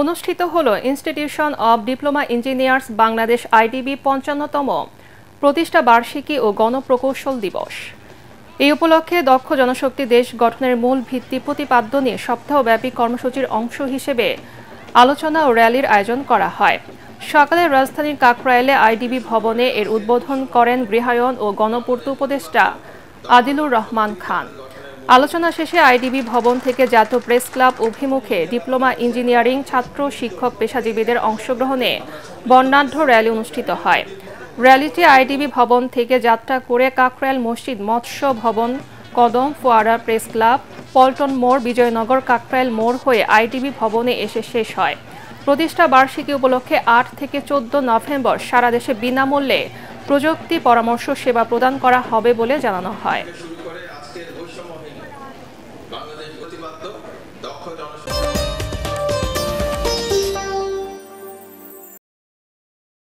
অনুষ্ঠিত হল institution of diploma engineers Bangladesh IDB ৫৫তম প্রতিষ্ঠা বার্ষিকী ও গণপ্রকৌশল দিবস। এই উপলক্ষে দক্ষ জনশক্তি দেশ গঠনের মূল ভিত্তি প্রতিপাদ্য নিয়ে সপ্তাহব্যাপী কর্মসূচির অংশ হিসেবে আলোচনা ও র্যালির আয়োজন করা হয়। সকালে রাজধানীর কাকরাইলে আইডিবি ভবনে এর উদ্বোধন করেন গৃহায়ন ও গণপূর্ত উপদেষ্টা আদিলুর রহমান খান। আলোচনা শেষে আইডিবি ভবন থেকে জাতীয় প্রেস ক্লাব অভিমুখে ডিপ্লোমা ইঞ্জিনিয়ারিং ছাত্র শিক্ষক পেশাজীবীদের অংশগ্রহণে বর্ণাঢ্য র্যালি অনুষ্ঠিত হয়। র্যালিটি আইডিবি ভবন থেকে যাত্রা করে কাকরাইল মসজিদ, মৎস্য ভবন, কদম ফোয়ারা, প্রেস ক্লাব, পল্টন মোড়, বিজয়নগর, কাকরাইল মোড় হয়ে আইডিবি ভবনে এসে শেষ হয়। প্রতিষ্ঠা বার্ষিকী উপলক্ষে ৮ থেকে ১৪ নভেম্বর সারা দেশে বিনামূল্যে প্রযুক্তি পরামর্শ সেবা প্রদান করা হবে বলে জানানো হয়।